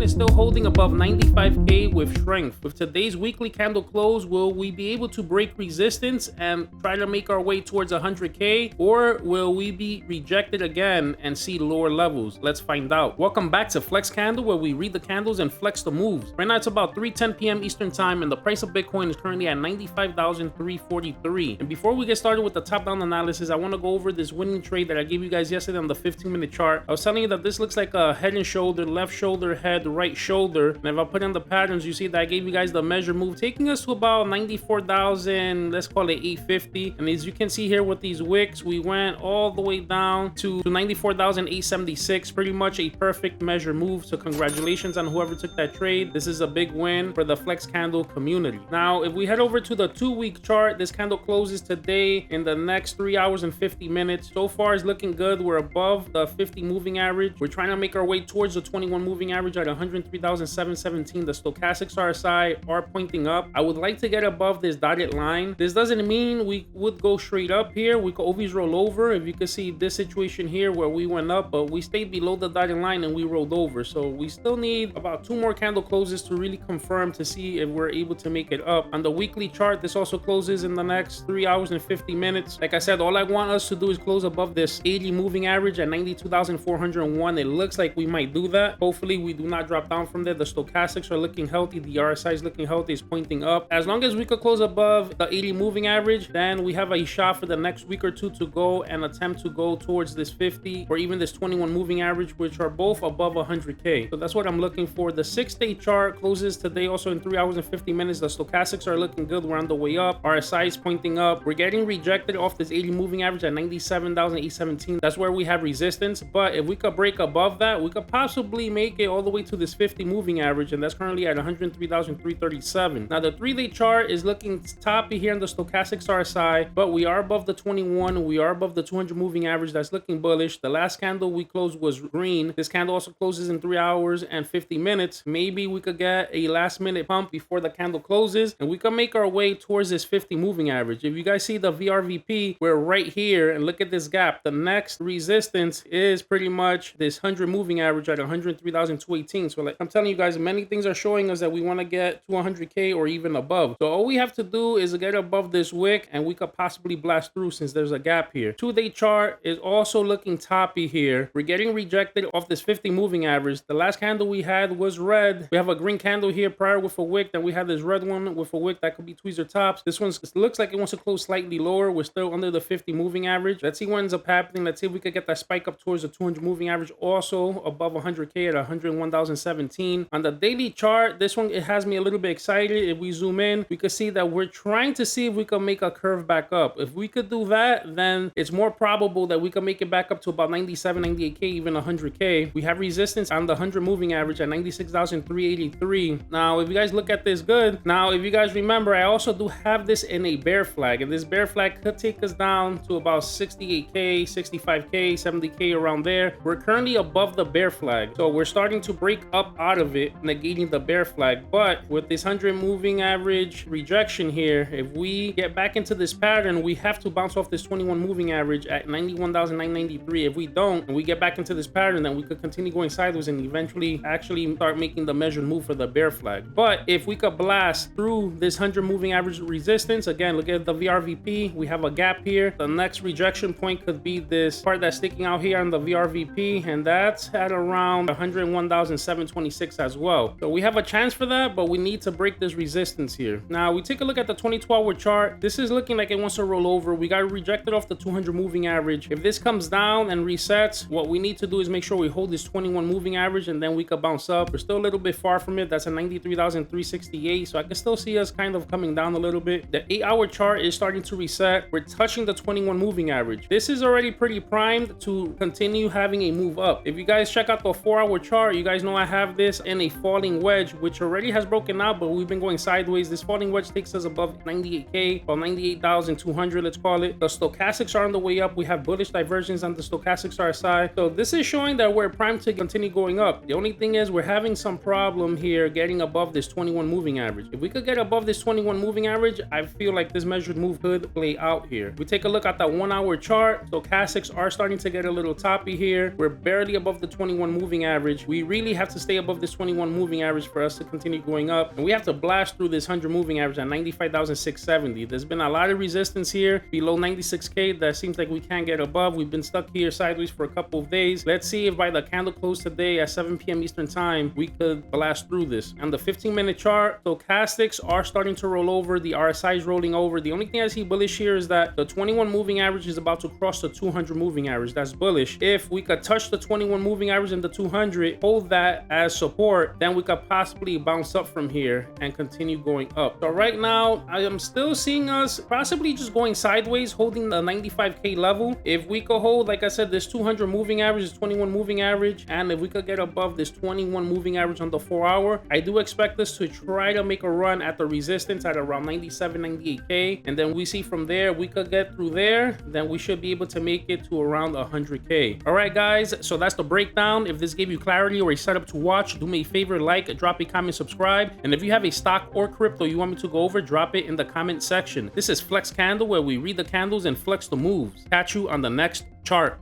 is still holding above 95k with strength. With today's weekly candle close, will we be able to break resistance and try to make our way towards 100k, or will we be rejected again and see lower levels? Let's find out. Welcome back to FlexCandle, where we read the candles and flex the moves. Right now it's about 3:10 p.m. Eastern time, and the price of Bitcoin is currently at 95,343. And before we get started with the top-down analysis, I want to go over this winning trade that I gave you guys yesterday on the 15-minute chart. I was telling you that this looks like a head and shoulder, left shoulder, head, right shoulder. And if I put in the patterns, you see that I gave you guys the measure move, taking us to about 94,000, let's call it 850. And as you can see here with these wicks, we went all the way down to 94,876, pretty much a perfect measure move. So congratulations on whoever took that trade. This is a big win for the FlexCandle community. Now, if we head over to the 2-week chart, this candle closes today in the next 3 hours and 50 minutes. So far it's looking good. We're above the 50 moving average. We're trying to make our way towards the 21 moving average at 103,717. The stochastics RSI are pointing up. I would like to get above this dotted line. This doesn't mean we would go straight up here. We could always roll over. If you can see this situation here where we went up, but we stayed below the dotted line and we rolled over. So we still need about 2 more candle closes to really confirm to see if we're able to make it up. On the weekly chart, this also closes in the next 3 hours and 50 minutes. Like I said, all I want us to do is close above this 80 moving average at 92,401. It looks like we might do that. Hopefully we do not drop down from there. The stochastics are looking healthy. The RSI is looking healthy. It's pointing up. As long as we could close above the 80 moving average, then we have a shot for the next week or two to go and attempt to go towards this 50 or even this 21 moving average, which are both above 100k. So that's what I'm looking for. The 6-day chart closes today also in 3 hours and 50 minutes. The stochastics are looking good. We're on the way up. RSI is pointing up. We're getting rejected off this 80 moving average at 97,817. That's where we have resistance. But if we could break above that, we could possibly make it all the way to this 50 moving average, and that's currently at 103,337. Now the 3-day chart is looking toppy here in the stochastics RSI, but we are above the 21. We are above the 200 moving average. That's looking bullish. The last candle we closed was green. This candle also closes in 3 hours and 50 minutes. Maybe we could get a last minute pump before the candle closes, and we can make our way towards this 50 moving average. If you guys see the VRVP, we're right here, and look at this gap. The next resistance is pretty much this 100 moving average at 103,218. So like I'm telling you guys, many things are showing us that we want to get to 100k or even above. So all we have to do is get above this wick, and we could possibly blast through since there's a gap here. 2-day chart is also looking toppy here. We're getting rejected off this 50 moving average. The last candle we had was red. We have a green candle here prior with a wick. Then we have this red one with a wick that could be tweezer tops. This one looks like it wants to close slightly lower. We're still under the 50 moving average. Let's see what ends up happening. Let's see if we could get that spike up towards the 200 moving average, also above 100k at 101,017. On the daily chart, this one, it has me a little bit excited. If we zoom in, we could see that we're trying to see if we can make a curve back up. If we could do that, then it's more probable that we can make it back up to about 97, 98k, even 100k. We have resistance on the 100 moving average at 96,383. Now, if you guys look at this good, now if you guys remember, I also do have this in a bear flag, and this bear flag could take us down to about 68k, 65k, 70k, around there. We're currently above the bear flag, so we're starting to break up out of it, negating the bear flag. But with this 100 moving average rejection here, if we get back into this pattern, we have to bounce off this 21 moving average at 91,993. If we don't, and we get back into this pattern, then we could continue going sideways and eventually actually start making the measured move for the bear flag. But if we could blast through this 100 moving average resistance, again, look at the VRVP. We have a gap here. The next rejection point could be this part that's sticking out here on the VRVP, and that's at around 101,726 as well. So we have a chance for that, but we need to break this resistance here. Now we take a look at the 22-hour chart. This is looking like it wants to roll over. We got rejected off the 200 moving average. If this comes down and resets, what we need to do is make sure we hold this 21 moving average, and then we could bounce up. We're still a little bit far from it. That's a 93,368. So I can still see us kind of coming down a little bit. The 8-hour chart is starting to reset. We're touching the 21 moving average. This is already pretty primed to continue having a move up. If you guys check out the 4-hour chart, you guys know I have this in a falling wedge, which already has broken out, but we've been going sideways. This falling wedge takes us above 98k, or 98,200, let's call it. The stochastics are on the way up. We have bullish divergence on the stochastics RSI. So this is showing that we're primed to continue going up. The only thing is we're having some problem here getting above this 21 moving average. If we could get above this 21 moving average, I feel like this measured move could play out here. We take a look at that 1-hour chart. Stochastics are starting to get a little toppy here. We're barely above the 21 moving average. We really have to stay above this 21 moving average for us to continue going up. And we have to blast through this 100 moving average at 95,670. There's been a lot of resistance here below 96K that seems like we can't get above. We've been stuck here sideways for a couple of days. Let's see if by the candle close today at 7 p.m. Eastern time, we could blast through this. On the 15-minute chart, stochastics are starting to roll over. The RSI is rolling over. The only thing I see bullish here is that the 21 moving average is about to cross the 200 moving average. That's bullish. If we could touch the 21 moving average and the 200, hold that as support, then we could possibly bounce up from here and continue going up. So right now, I am still seeing us possibly just going sideways, holding the 95K level. If we could hold, like I said, this 200 moving average, this 21 moving average, and if we could get above this 21 moving average on the 4-hour, I do expect us to try to make a run at the resistance at around 97, 98K. And then we see from there, we could get through there, then we should be able to make it to around 100K. All right, guys, so that's the breakdown. If this gave you clarity or a setup to watch, do me a favor, like, drop a comment, subscribe. And if you have a stock or crypto you want me to go over, drop it in the comment section. This is FlexCandle, where we read the candles and flex the moves. Catch you on the next chart.